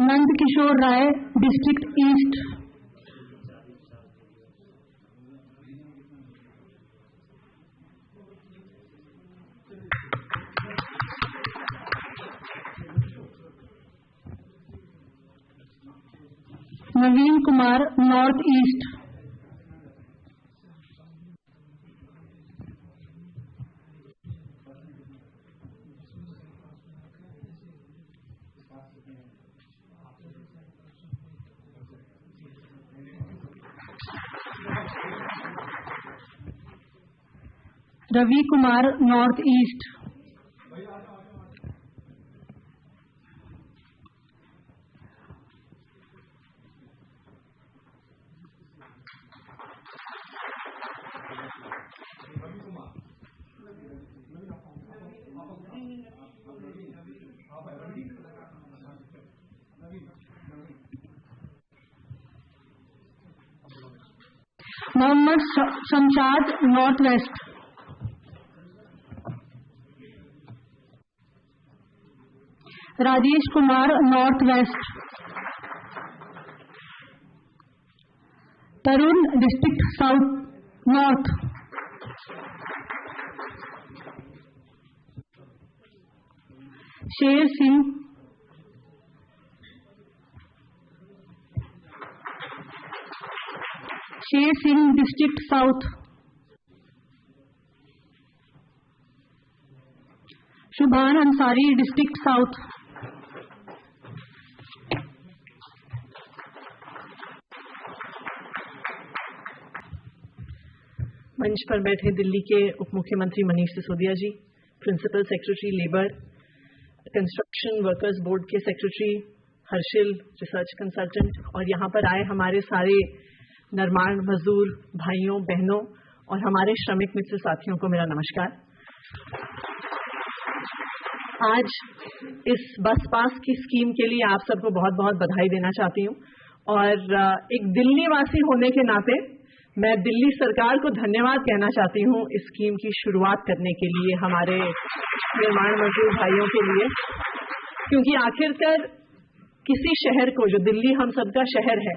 नंद Kishore Rai, district east. Naveen Kumar, north east. Ravi Kumar, north east. Mohammad Shamshad, north west. Rajesh Kumar, north west. Tarun, district south north. Sher Singh, district south. Subhan Ansari, district south. मंच पर बैठे दिल्ली के उप मुख्यमंत्री Manish Sisodia ji, principal secretary labour, construction workers board के secretary Harshil, research consultant, और यहाँ पर आए हमारे सारे निर्माण मजदूर भाइयों बहनों और हमारे श्रमिक मित्र साथियों को मेरा नमस्कार। आज इस बस पास की स्कीम के लिए आप सबको बहुत बहुत बधाई देना चाहती हूँ, और एक दिल्ली वासी होने के नाते मैं दिल्ली सरकार को धन्यवाद कहना चाहती हूँ इस स्कीम की शुरुआत करने के लिए हमारे निर्माण मजदूर भाइयों के लिए, क्योंकि आखिरकार किसी शहर को, जो दिल्ली हम सबका शहर है,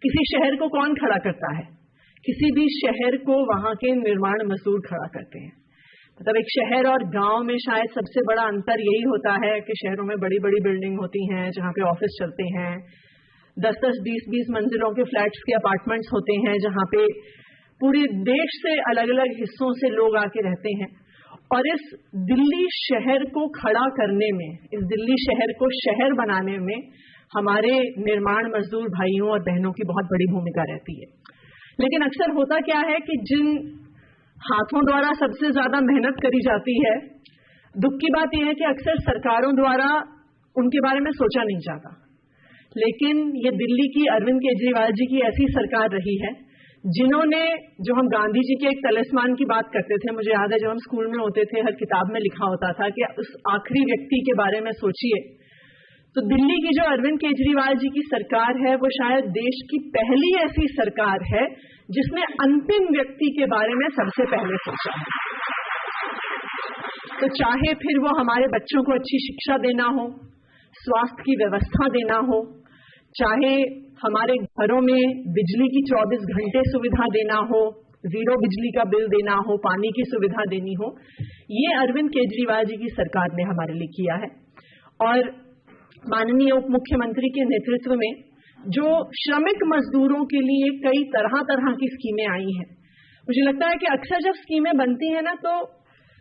किसी शहर को कौन खड़ा करता है? किसी भी शहर को वहां के निर्माण मजदूर खड़ा करते हैं। मतलब एक शहर और गांव में शायद सबसे बड़ा अंतर यही होता है कि शहरों में बड़ी बड़ी बिल्डिंग होती हैं जहां पे ऑफिस चलते हैं, 10-10, 20-20 मंजिलों के फ्लैट्स के अपार्टमेंट्स होते हैं जहां पे पूरे देश से अलग अलग हिस्सों से लोग आके रहते हैं। और इस दिल्ली शहर को खड़ा करने में, इस दिल्ली शहर को शहर बनाने में हमारे निर्माण मजदूर भाइयों और बहनों की बहुत बड़ी भूमिका रहती है। लेकिन अक्सर होता क्या है कि जिन हाथों द्वारा सबसे ज्यादा मेहनत करी जाती है, दुख की बात यह है कि अक्सर सरकारों द्वारा उनके बारे में सोचा नहीं जाता। लेकिन ये दिल्ली की अरविंद केजरीवाल जी की ऐसी सरकार रही है जिन्होंने, जो हम गांधी जी के एक तलिस्मान की बात करते थे, मुझे याद है जब हम स्कूल में होते थे हर किताब में लिखा होता था कि उस आखिरी व्यक्ति के बारे में सोचिए। तो दिल्ली की जो अरविंद केजरीवाल जी की सरकार है वो शायद देश की पहली ऐसी सरकार है जिसने अंतिम व्यक्ति के बारे में सबसे पहले सोचा है। तो चाहे फिर वो हमारे बच्चों को अच्छी शिक्षा देना हो, स्वास्थ्य की व्यवस्था देना हो, चाहे हमारे घरों में बिजली की 24 घंटे सुविधा देना हो, जीरो बिजली का बिल देना हो, पानी की सुविधा देनी हो, ये अरविंद केजरीवाल जी की सरकार ने हमारे लिए किया है। और माननीय उप मुख्यमंत्री के नेतृत्व में जो श्रमिक मजदूरों के लिए कई तरह तरह की स्कीमें आई हैं, मुझे लगता है कि अक्सर जब स्कीमें बनती हैं ना, तो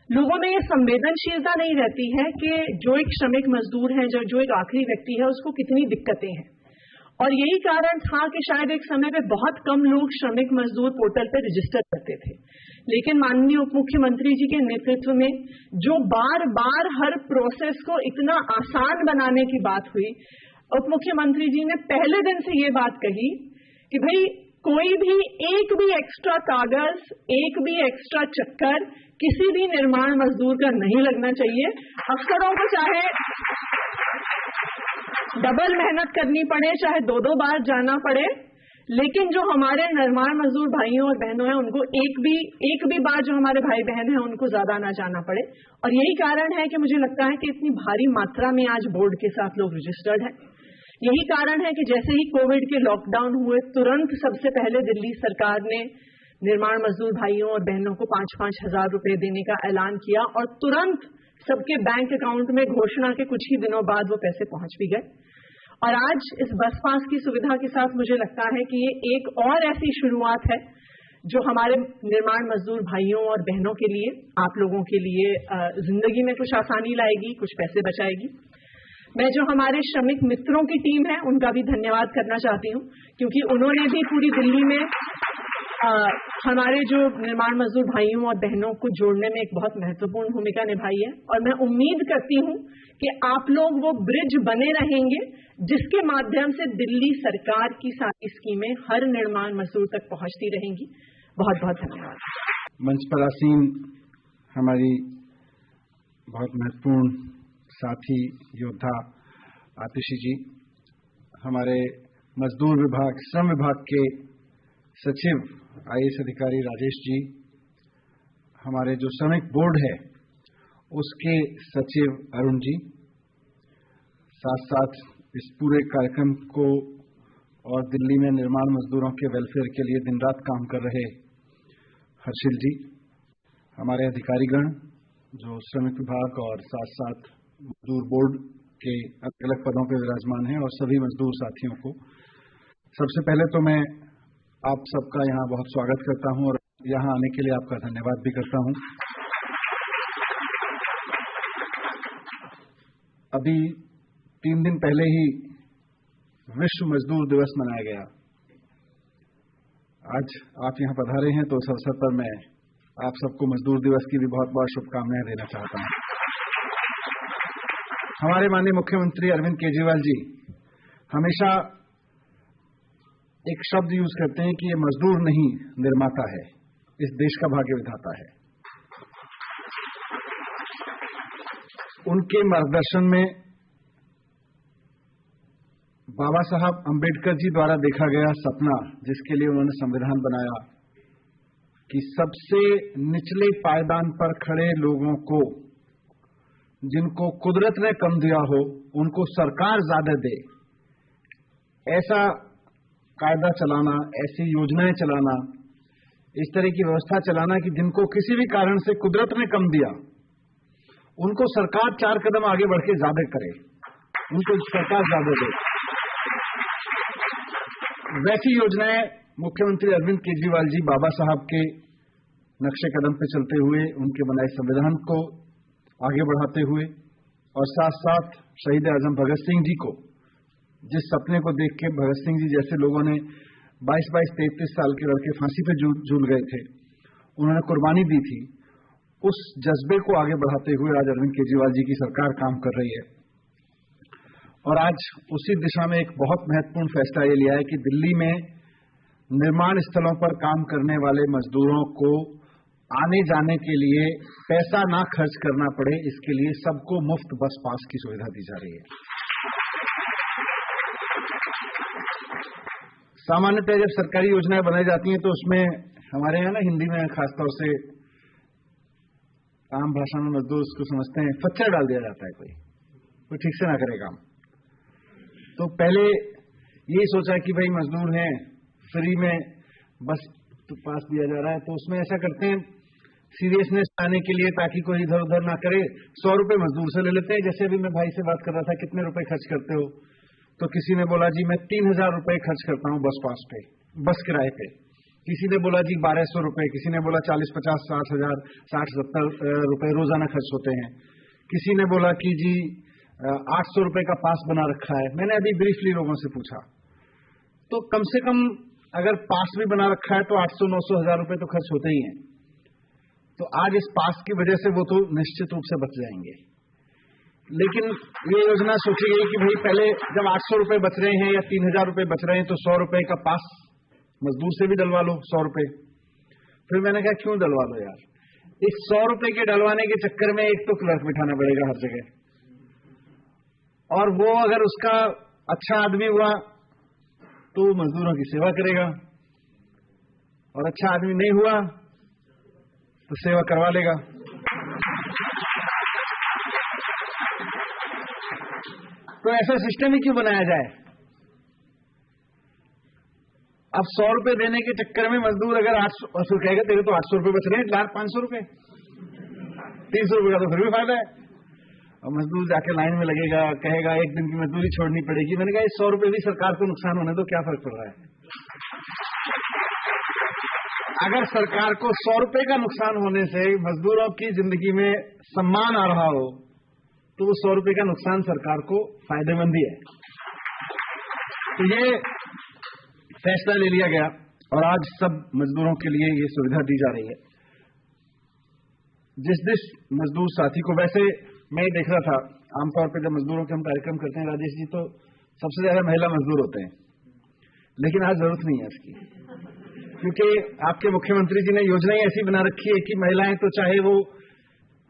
लोगों में ये संवेदनशीलता नहीं रहती है कि जो एक श्रमिक मजदूर है, जो एक आखिरी व्यक्ति है, उसको कितनी दिक्कतें हैं। और यही कारण था कि शायद एक समय पे बहुत कम लोग श्रमिक मजदूर पोर्टल पे रजिस्टर करते थे। लेकिन माननीय उप मुख्यमंत्री जी के नेतृत्व में जो बार बार हर प्रोसेस को इतना आसान बनाने की बात हुई, उप मुख्यमंत्री जी ने पहले दिन से ये बात कही कि भाई कोई भी एक भी एक्स्ट्रा कागज, एक भी एक्स्ट्रा चक्कर किसी भी निर्माण मजदूर का नहीं लगना चाहिए। अफसरों को चाहे डबल मेहनत करनी पड़े, चाहे 2-2 बार जाना पड़े, लेकिन जो हमारे निर्माण मजदूर भाइयों और बहनों हैं उनको एक भी बार जो हमारे भाई बहन हैं उनको ज्यादा ना जाना पड़े। और यही कारण है कि मुझे लगता है कि इतनी भारी मात्रा में आज बोर्ड के साथ लोग रजिस्टर्ड हैं। यही कारण है कि जैसे ही कोविड के लॉकडाउन हुए, तुरंत सबसे पहले दिल्ली सरकार ने निर्माण मजदूर भाइयों और बहनों को 5-5 हजार रुपए देने का ऐलान किया और तुरंत सबके बैंक अकाउंट में घोषणा के कुछ ही दिनों बाद वो पैसे पहुंच भी गए। और आज इस बस पास की सुविधा के साथ मुझे लगता है कि ये एक और ऐसी शुरुआत है जो हमारे निर्माण मजदूर भाइयों और बहनों के लिए, आप लोगों के लिए जिंदगी में कुछ आसानी लाएगी, कुछ पैसे बचाएगी। मैं जो हमारे श्रमिक मित्रों की टीम है उनका भी धन्यवाद करना चाहती हूं, क्योंकि उन्होंने भी पूरी दिल्ली में हमारे जो निर्माण मजदूर भाइयों और बहनों को जोड़ने में एक बहुत महत्वपूर्ण भूमिका निभाई है। और मैं उम्मीद करती हूं कि आप लोग वो ब्रिज बने रहेंगे जिसके माध्यम से दिल्ली सरकार की सारी स्कीमें हर निर्माण मजदूर तक पहुंचती रहेंगी। बहुत बहुत धन्यवाद। मंच पर आसीन हमारी बहुत महत्वपूर्ण साथी योद्धा आतिशी जी, हमारे मजदूर विभाग, श्रम विभाग के सचिव आईएएस अधिकारी राजेश जी, हमारे जो श्रमिक बोर्ड है उसके सचिव अरुण जी, साथ साथ इस पूरे कार्यक्रम को और दिल्ली में निर्माण मजदूरों के वेलफेयर के लिए दिन रात काम कर रहे हर्षिल जी, हमारे अधिकारीगण जो श्रमिक विभाग और साथ साथ मजदूर बोर्ड के अलग अलग पदों पर विराजमान हैं, और सभी मजदूर साथियों को सबसे पहले तो मैं आप सबका यहाँ बहुत स्वागत करता हूँ और यहाँ आने के लिए आपका धन्यवाद भी करता हूँ। अभी 3 दिन पहले ही विश्व मजदूर दिवस मनाया गया। आज आप यहाँ पधारे हैं तो उस अवसर पर मैं आप सबको मजदूर दिवस की भी बहुत बहुत शुभकामनाएं देना चाहता हूँ। हमारे माननीय मुख्यमंत्री अरविंद केजरीवाल जी हमेशा एक शब्द यूज करते हैं कि ये मजदूर नहीं निर्माता है, इस देश का भाग्य विधाता है। उनके मार्गदर्शन में बाबा साहब अंबेडकर जी द्वारा देखा गया सपना, जिसके लिए उन्होंने संविधान बनाया कि सबसे निचले पायदान पर खड़े लोगों को, जिनको कुदरत ने कम दिया हो, उनको सरकार ज्यादा दे, ऐसा कायदा चलाना, ऐसी योजनाएं चलाना, इस तरह की व्यवस्था चलाना कि जिनको किसी भी कारण से कुदरत ने कम दिया उनको सरकार 4 कदम आगे बढ़ के ज्यादा करे, उनको सरकार ज्यादा दे। वैसी योजनाएं मुख्यमंत्री अरविंद केजरीवाल जी बाबा साहब के नक्शे कदम पे चलते हुए, उनके बनाए संविधान को आगे बढ़ाते हुए, और साथ साथ शहीद आजम भगत सिंह जी को, जिस सपने को देख के भगत सिंह जी जैसे लोगों ने 22-22, 33 साल के लड़के फांसी पे झूल गए थे, उन्होंने कुर्बानी दी थी, उस जज्बे को आगे बढ़ाते हुए आज अरविंद केजरीवाल जी की सरकार काम कर रही है। और आज उसी दिशा में एक बहुत महत्वपूर्ण फैसला ये लिया है कि दिल्ली में निर्माण स्थलों पर काम करने वाले मजदूरों को आने जाने के लिए पैसा ना खर्च करना पड़े, इसके लिए सबको मुफ्त बस पास की सुविधा दी जा रही है। सामान्यतः जब सरकारी योजनाएं बनाई जाती हैं तो उसमें हमारे यहाँ ना हिंदी में खासतौर से आम भाषा में मजदूर उसको समझते हैं फच्चर डाल दिया जाता है, कोई ठीक से ना करे काम। तो पहले यही सोचा कि भाई मजदूर हैं, फ्री में बस पास दिया जा रहा है, तो उसमें ऐसा करते हैं सीरियसनेस आने के लिए, ताकि कोई इधर उधर ना करे, 100 रुपए मजदूर से ले लेते हैं। जैसे अभी मैं भाई से बात कर रहा था, कितने रुपए खर्च करते हो, तो किसी ने बोला जी मैं 3000 रुपए खर्च करता हूं बस पास पे, बस किराए पे। किसी ने बोला जी 1200 रुपए, किसी ने बोला 40, 50, 60 हजार, 60, 70 रुपए रोजाना खर्च होते हैं। किसी ने बोला कि जी 800 रुपए का पास बना रखा है। मैंने अभी ब्रीफली लोगों से पूछा, तो कम से कम अगर पास भी बना रखा है तो 800, 900, 1000 रुपए तो खर्च होते ही हैं। तो आज इस पास की वजह से वो तो निश्चित रूप से बच जाएंगे। लेकिन ये योजना सोची गई कि भाई पहले जब 800 रुपए बच रहे हैं या 3000 रुपए बच रहे हैं तो 100 रुपए का पास मजदूर से भी डलवा लो, 100 रुपए। फिर मैंने कहा क्यों डलवा लो यार, इस 100 रुपए के डलवाने के चक्कर में एक तो क्लर्क बिठाना पड़ेगा हर जगह, और वो अगर उसका अच्छा आदमी हुआ तो मजदूरों की सेवा करेगा, और अच्छा आदमी नहीं हुआ तो सेवा करवा लेगा। तो ऐसा सिस्टम ही क्यों बनाया जाए अब 100 रुपए देने के चक्कर में मजदूर अगर 800 फिर कहेगा तेरे तो 800 रुपए बच रहे हैं, 500 रुपए 300 रुपए का तो फिर भी फायदा है। और मजदूर जाके लाइन में लगेगा, कहेगा एक दिन की मजदूरी छोड़नी पड़ेगी। मैंने कहा 100 रुपए भी सरकार को नुकसान होने तो क्या फर्क पड़ रहा है। अगर सरकार को 100 रुपए का नुकसान होने से मजदूरों की जिंदगी में सम्मान आ रहा हो तो वो 100 रुपए का नुकसान सरकार को फायदेमंद ही है। तो ये फैसला ले लिया गया और आज सब मजदूरों के लिए ये सुविधा दी जा रही है। जिस मजदूर साथी को, वैसे मैं देख रहा था आमतौर पर जब मजदूरों के हम कार्यक्रम करते हैं राजेश जी, तो सबसे ज्यादा महिला मजदूर होते हैं, लेकिन आज जरूरत नहीं है इसकी, क्योंकि आपके मुख्यमंत्री जी ने योजनाएं ऐसी बना रखी है कि महिलाएं तो चाहे वो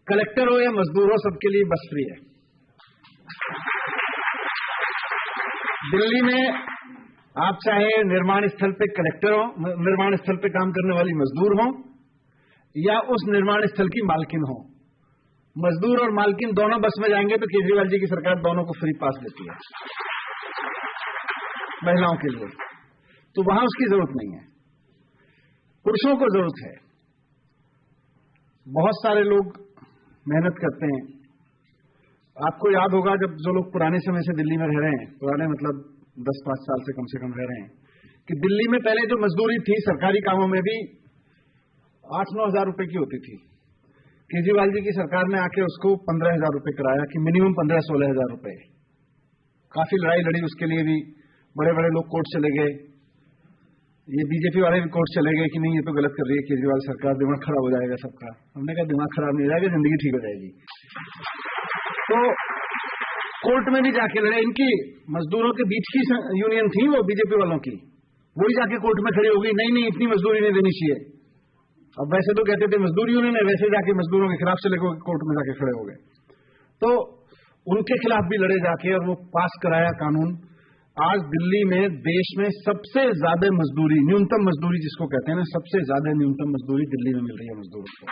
कलेक्टर हो या मजदूर हो, सबके लिए बस फ्री है। दिल्ली में आप चाहे निर्माण स्थल पे कलेक्टर हो, निर्माण स्थल पे काम करने वाली मजदूर हो, या उस निर्माण स्थल की मालकिन हो, मजदूर और मालकिन दोनों बस में जाएंगे तो केजरीवाल जी की सरकार दोनों को फ्री पास देती है महिलाओं के लिए। तो वहां उसकी जरूरत नहीं है, पुरुषों को जरूरत है। बहुत सारे लोग मेहनत करते हैं। आपको याद होगा जब जो लोग पुराने समय से दिल्ली में रह रहे हैं, पुराने मतलब 10-5 साल से कम रह रहे हैं, कि दिल्ली में पहले जो मजदूरी थी सरकारी कामों में भी 8-9 हजार रुपए की होती थी। केजरीवाल जी की सरकार ने आके उसको 15,000 रुपए कराया कि मिनिमम 15-16 हजार रुपए। काफी लड़ाई लड़ी उसके लिए भी, बड़े बड़े लोग कोर्ट चले गए, ये बीजेपी वाले भी कोर्ट चले गए कि नहीं ये तो गलत कर रही है केजरीवाल सरकार, दिमाग खराब हो जाएगा सबका। हमने कहा दिमाग खराब नहीं हो जाएगा, जिंदगी ठीक हो जाएगी। तो कोर्ट में भी जाके लड़े। इनकी मजदूरों के बीच की यूनियन थी वो बीजेपी वालों की, वही जाके कोर्ट में खड़ी हो गई, नहीं इतनी मजदूरी नहीं देनी चाहिए। अब वैसे तो कहते थे मजदूर यूनियन है, वैसे जाके मजदूरों के खिलाफ चले गए, कोर्ट में जाके खड़े हो गए। तो उनके खिलाफ भी लड़े जाके और वो पास कराया कानून। आज दिल्ली में देश में सबसे ज्यादा मजदूरी, न्यूनतम मजदूरी जिसको कहते हैं ना, सबसे ज्यादा न्यूनतम मजदूरी दिल्ली में मिल रही है मजदूरों को।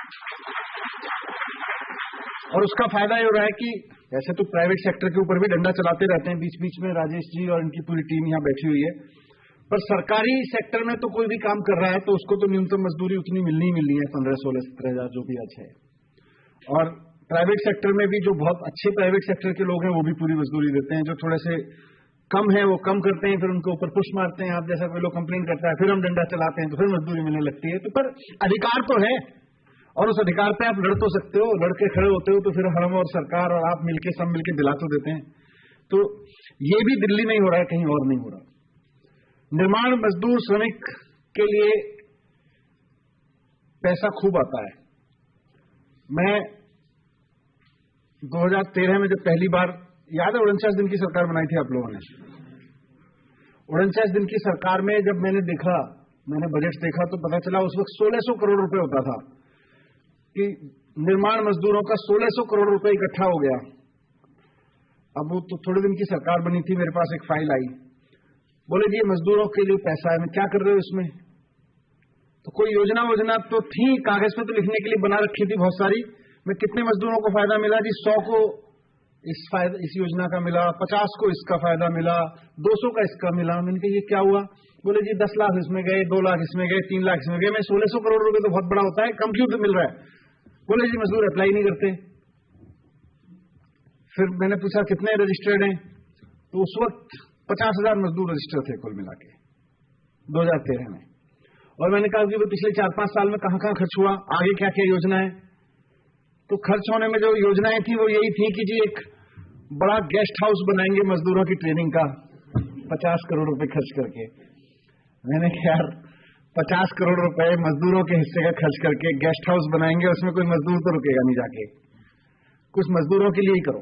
और उसका फायदा ये हो रहा है कि वैसे तो प्राइवेट सेक्टर के ऊपर भी डंडा चलाते रहते हैं बीच बीच में राजेश जी और इनकी पूरी टीम यहां बैठी हुई है, पर सरकारी सेक्टर में तो कोई भी काम कर रहा है तो उसको तो न्यूनतम मजदूरी उतनी मिलनी ही मिलनी है, 15-16-17 हजार जो भी आज है। और प्राइवेट सेक्टर में भी जो बहुत अच्छे प्राइवेट सेक्टर के लोग हैं वो भी पूरी मजदूरी देते हैं, जो थोड़े से कम है वो कम करते हैं, फिर उनके ऊपर पुश मारते हैं। आप जैसा कोई लोग कंप्लेन करता है फिर हम डंडा चलाते हैं तो फिर मजदूरी मिलने लगती है। तो पर अधिकार तो है और उस अधिकार पे आप लड़ तो सकते हो, लड़के खड़े होते हो तो फिर हम और सरकार और आप मिलके सब मिलके दिला तो देते हैं। तो ये भी दिल्ली में ही हो रहा है, कहीं और नहीं हो रहा। निर्माण मजदूर श्रमिक के लिए पैसा खूब आता है। मैं 2013 में जब पहली बार, याद है 49 दिन की सरकार बनाई थी आप लोगों ने, 49 दिन की सरकार में जब मैंने बजट देखा तो पता चला उस वक्त 1600 करोड़ रुपए होता था कि निर्माण मजदूरों का 1600 करोड़ रुपए इकट्ठा हो गया। अब वो तो थोड़े दिन की सरकार बनी थी, मेरे पास एक फाइल आई, बोले जी ये मजदूरों के लिए पैसा है, मैं क्या कर रहे हो इसमें? तो कोई योजना तो थी, कागज पे तो लिखने के लिए बना रखी थी बहुत सारी। मैं कितने मजदूरों को फायदा मिला जी? 100 को इस योजना का मिला, 50 को इसका फायदा मिला, 200 का इसका मिला। मैंने कहा ये क्या हुआ? बोले जी 10 लाख इसमें गए, 2 लाख इसमें गए, 3 लाख इसमें गए। मैं 1600 करोड़ रुपए तो बहुत बड़ा होता है, कम क्यों मिल रहा है? बोले जी मजदूर अप्लाई नहीं करते। फिर मैंने पूछा कितने रजिस्टर्ड हैं, तो उस वक्त 50,000 मजदूर रजिस्टर थे कुल मिला के 2013 में। और मैंने कहा कि पिछले 4-5 साल में कहां खर्च हुआ, आगे क्या क्या योजना है? तो खर्च होने में जो योजनाएं थी वो यही थी कि जी एक बड़ा गेस्ट हाउस बनाएंगे मजदूरों की ट्रेनिंग का 50 करोड़ रुपए खर्च करके। मैंने कहा यार 50 करोड़ रुपए मजदूरों के हिस्से का खर्च करके गेस्ट हाउस बनाएंगे, उसमें कोई मजदूर तो रुकेगा नहीं, जाके कुछ मजदूरों के लिए ही करो।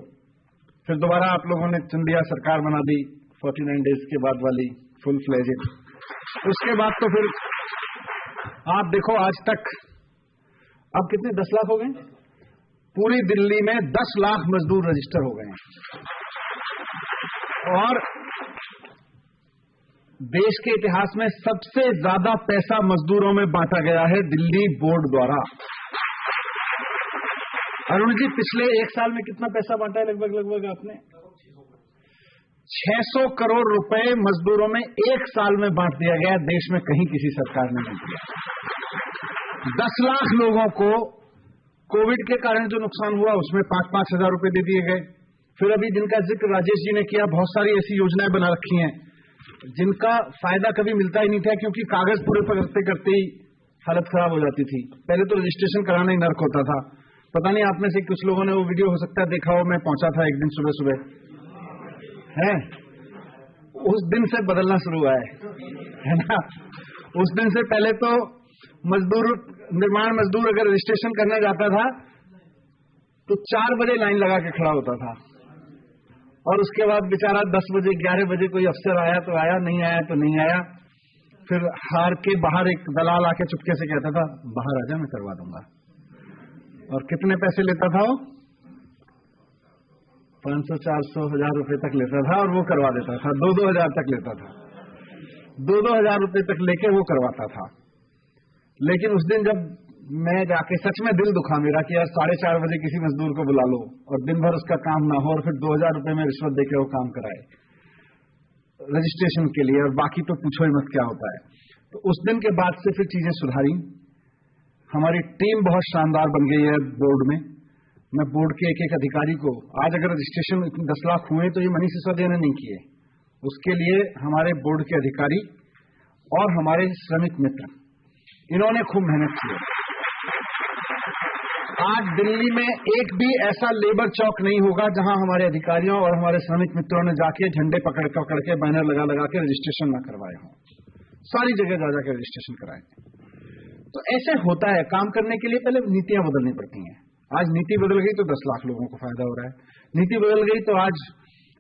फिर दोबारा आप लोगों ने चुन लिया, सरकार बना दी 49 डेज के बाद वाली फुल फ्लेजेड। उसके बाद तो फिर आप देखो आज तक अब कितने 10 लाख हो गए, पूरी दिल्ली में 10 लाख मजदूर रजिस्टर हो गए हैं। और देश के इतिहास में सबसे ज्यादा पैसा मजदूरों में बांटा गया है दिल्ली बोर्ड द्वारा। अरुण जी पिछले 1 साल में कितना पैसा बांटा है लगभग आपने? 600 करोड़ रुपए मजदूरों में एक साल में बांट दिया गया। देश में कहीं किसी सरकार ने नहीं दिया। 10 लाख लोगों को कोविड के कारण जो नुकसान हुआ उसमें 5-5 हजार रुपए दे दिए गए। फिर अभी जिनका जिक्र राजेश जी ने किया, बहुत सारी ऐसी योजनाएं बना रखी हैं जिनका फायदा कभी मिलता ही नहीं था, क्योंकि कागज पूरे करते करते ही हालत खराब हो जाती थी। पहले तो रजिस्ट्रेशन कराना ही नर्क होता था। पता नहीं आप में से कुछ लोगों ने वो वीडियो हो सकता है देखा हो, मैं पहुंचा था एक दिन सुबह सुबह, है उस दिन से बदलना शुरू हुआ है ना। उस दिन से पहले तो निर्माण मजदूर अगर रजिस्ट्रेशन करने जाता था तो 4 बजे लाइन लगा के खड़ा होता था, और उसके बाद बेचारा 10 बजे 11 बजे कोई अफसर आया तो आया, नहीं आया तो नहीं आया। फिर हार के बाहर एक दलाल आके चुपके से कहता था बाहर आजा मैं करवा दूंगा, और कितने पैसे लेता था वो? 500, 400, 1000 रुपए तक लेता था, और वो करवा देता था। 2-2 हजार तक लेता था, 2-2 हजार रुपए तक लेके वो करवाता था। लेकिन उस दिन जब मैं जाके, सच में दिल दुखा मेरा कि यार 4:30 बजे किसी मजदूर को बुला लो और दिन भर उसका काम ना हो, और फिर 2000 रुपए में रिश्वत देके वो काम कराए रजिस्ट्रेशन के लिए, और बाकी तो पूछो ही मत क्या होता है। तो उस दिन के बाद से फिर चीजें सुधारी। हमारी टीम बहुत शानदार बन गई है बोर्ड में। मैं बोर्ड के एक अधिकारी को, आज अगर रजिस्ट्रेशन 10 लाख हुए तो ये मनीष सिसोदिया ने नहीं किए, उसके लिए हमारे बोर्ड के अधिकारी और हमारे श्रमिक मित्र, इन्होंने खूब मेहनत की है। आज दिल्ली में एक भी ऐसा लेबर चौक नहीं होगा जहां हमारे अधिकारियों और हमारे श्रमिक मित्रों ने जाके झंडे पकड़ के बैनर लगा के रजिस्ट्रेशन न करवाए हों। सारी जगह जा जाकर रजिस्ट्रेशन कराए। तो ऐसे होता है, काम करने के लिए पहले नीतियां बदलनी पड़ती हैं। आज नीति बदल गई तो 10 लाख लोगों को फायदा हो रहा है। नीति बदल गई तो आज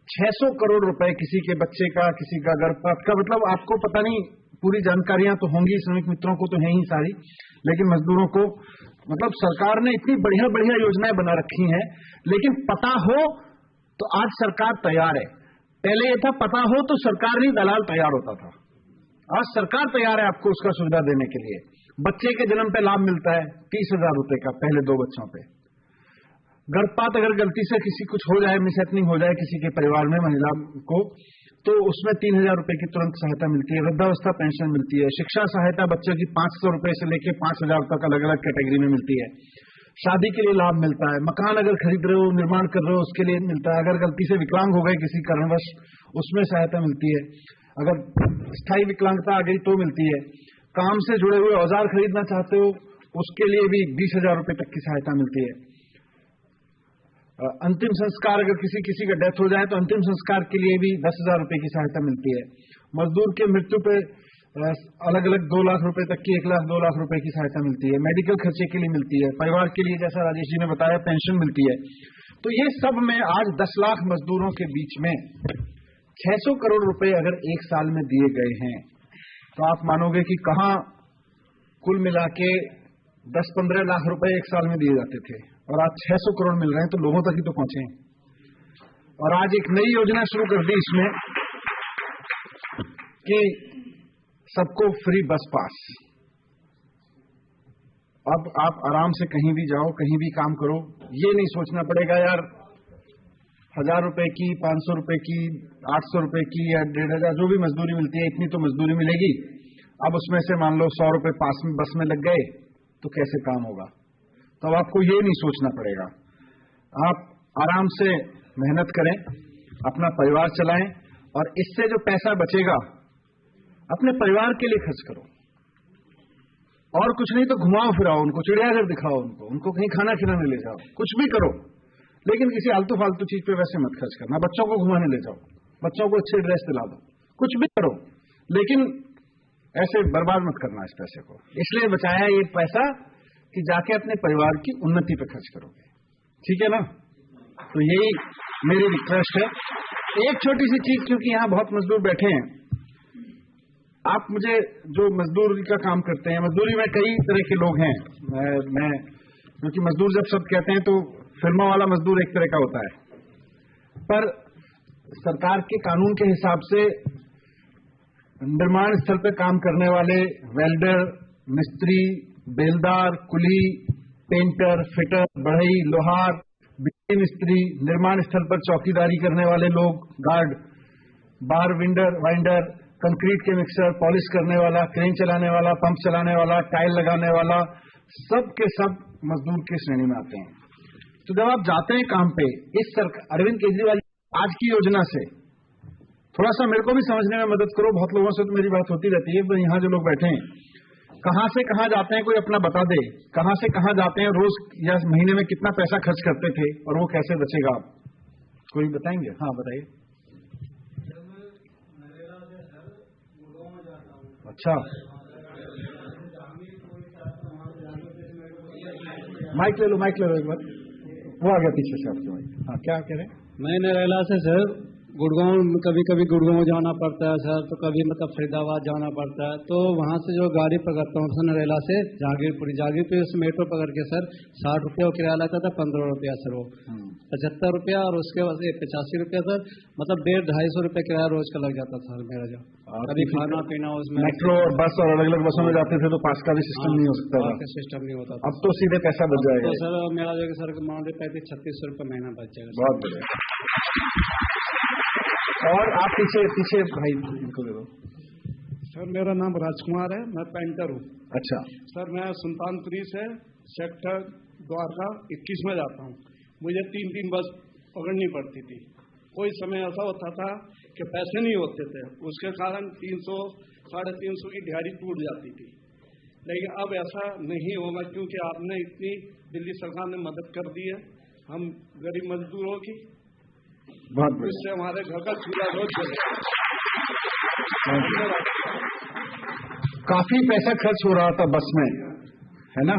600 करोड़ रुपए किसी के बच्चे का, किसी का गर्भपात का, मतलब आपको पता नहीं, पूरी जानकारियां तो होंगी, श्रमिक मित्रों को तो है ही सारी, लेकिन मजदूरों को, मतलब सरकार ने इतनी बढ़िया बढ़िया योजनाएं बना रखी हैं, लेकिन पता हो तो आज सरकार तैयार है। पहले ये था पता हो तो सरकार नहीं, दलाल तैयार होता था। आज सरकार तैयार है आपको उसका सुविधा देने के लिए। बच्चे के जन्म पे लाभ मिलता है 30,000 रुपए का, पहले 2 बच्चों पे। गर्भपात अगर गलती से किसी कुछ हो जाए, मिसहैपनिंग हो जाए किसी के परिवार में महिला को, तो उसमें 3,000 रुपए की तुरंत सहायता मिलती है। वृद्धावस्था पेंशन मिलती है। शिक्षा सहायता बच्चों की 500 रुपए से लेकर 5,000 तक अलग अलग कैटेगरी में मिलती है। शादी के लिए लाभ मिलता है। मकान अगर खरीद रहे हो, निर्माण कर रहे हो, उसके लिए मिलता है। अगर गलती से विकलांग हो गए किसी कारणवश, उसमें सहायता मिलती है। अगर स्थायी विकलांगता आ गई तो मिलती है। काम से जुड़े हुए औजार खरीदना चाहते हो, उसके लिए भी 20,000 रुपए तक की सहायता मिलती है। अंतिम संस्कार, अगर किसी का डेथ हो जाए तो अंतिम संस्कार के लिए भी 10,000 रुपए की सहायता मिलती है। मजदूर के मृत्यु पे अलग अलग 2 लाख रुपए तक की 1 लाख 2 लाख रुपए की सहायता मिलती है। मेडिकल खर्चे के लिए मिलती है। परिवार के लिए, जैसा राजेश जी ने बताया, पेंशन मिलती है। तो ये सब में आज 10 लाख मजदूरों के बीच में 600 करोड़ रुपए अगर एक साल में दिए गए हैं, तो आप मानोगे कि कहां कुल मिला के 10-15 लाख रुपए एक साल में दिए जाते थे, और आज 600 करोड़ मिल रहे हैं, तो लोगों तक ही तो पहुंचे। और आज एक नई योजना शुरू कर दी इसमें कि सबको फ्री बस पास। अब आप आराम से कहीं भी जाओ, कहीं भी काम करो, ये नहीं सोचना पड़ेगा यार 1000 रुपए की, 500 रुपए की, 800 रुपए की या 1,500, जो भी मजदूरी मिलती है इतनी तो मजदूरी मिलेगी। अब उसमें से मान लो 100 रुपए पास में बस में लग गए तो कैसे काम होगा? तो अब आपको ये नहीं सोचना पड़ेगा। आप आराम से मेहनत करें, अपना परिवार चलाएं, और इससे जो पैसा बचेगा अपने परिवार के लिए खर्च करो। और कुछ नहीं तो घुमाओ फिराओ उनको, चिड़ियाघर दिखाओ उनको कहीं खाना खिलाने ले जाओ, कुछ भी करो, लेकिन किसी आलतू फालतू चीज पे वैसे मत खर्च करना। बच्चों को घुमाने ले जाओ, बच्चों को अच्छे ड्रेस दिला दो, कुछ भी करो, लेकिन ऐसे बर्बाद मत करना इस पैसे को। इसलिए बचाया ये पैसा कि जाके अपने परिवार की उन्नति पे खर्च करोगे। ठीक है ना? तो यही मेरी रिक्वेस्ट है। एक छोटी सी चीज, क्योंकि यहाँ बहुत मजदूर बैठे हैं, आप मुझे जो मजदूरी का काम करते हैं, मजदूरी में कई तरह के लोग हैं। मैं क्योंकि मजदूर जब सब कहते हैं तो फिल्मों वाला मजदूर एक तरह का होता है, पर सरकार के कानून के हिसाब से निर्माण स्थल पर काम करने वाले वेल्डर, मिस्त्री, बेलदार, कुली, पेंटर, फिटर, बढ़ई, लोहार, बिजली मिस्त्री, निर्माण स्थल पर चौकीदारी करने वाले लोग, गार्ड, बार वाइंडर, कंक्रीट के मिक्सर, पॉलिश करने वाला, क्रेन चलाने वाला, पंप चलाने वाला, टाइल लगाने वाला, सब के सब मजदूर की श्रेणी में आते हैं। तो जब आप जाते हैं काम पे, इस सरकार अरविंद केजरीवाल आज की योजना से थोड़ा सा मेरे को भी समझने में मदद करो। बहुत लोगों से तो मेरी बात होती रहती है, पर यहाँ जो लोग बैठे हैं कहां से कहां जाते हैं, कोई अपना बता दे। कहां से कहां जाते हैं, रोज या महीने में कितना पैसा खर्च करते थे और वो कैसे बचेगा, कोई बताएंगे? हाँ बताइए। अच्छा, माइक ले लो एक बार। वो आ गया पीछे से आपके माइक। हाँ, क्या कह रहे हैं? मैं नरेला से सर गुड़गांव, कभी कभी गुड़गांव जाना पड़ता है सर, तो कभी मतलब फरीदाबाद जाना पड़ता है। तो वहाँ से जो गाड़ी पकड़ता हूँ सर नरेला से जागीरपुर से मेट्रो पकड़ के सर 60 रुपये किराया लगता था, 15 रुपया सर वो 75 रुपया, और उसके बाद 85 रुपया सर, मतलब 150-250 रुपये किराया रोज का लग जाता था मेरा। जो कभी खाना पीना उसमें मेट्रो और बस और अलग अलग बसों में जाते थे तो पास का भी सिस्टम नहीं हो सकता था। सिस्टम नहीं होता। अब तो सीधे पैसा बच जाएगा। तो सर मेरा जो सर मान लीजिए 35-36 रुपये महीना बच जाएगा। बहुत बढ़िया। और आप पीछे भाई इनको दे दो। सर मेरा नाम राजकुमार है, मैं पेंटर हूँ। अच्छा सर, मैं सुल्तानपुरी से सेक्टर द्वारका 21 में जाता हूँ। मुझे 3 बस पकड़नी पड़ती थी। कोई समय ऐसा होता था कि पैसे नहीं होते थे, उसके कारण 300-350 की दिहाड़ी टूट जाती थी। लेकिन अब ऐसा नहीं होगा, क्योंकि आपने इतनी दिल्ली सरकार ने मदद कर दी है हम गरीब मजदूरों की। बहुत इससे हमारे घर का चूल्हा रोज चलेगा। काफी पैसा खर्च हो रहा था बस में, है ना?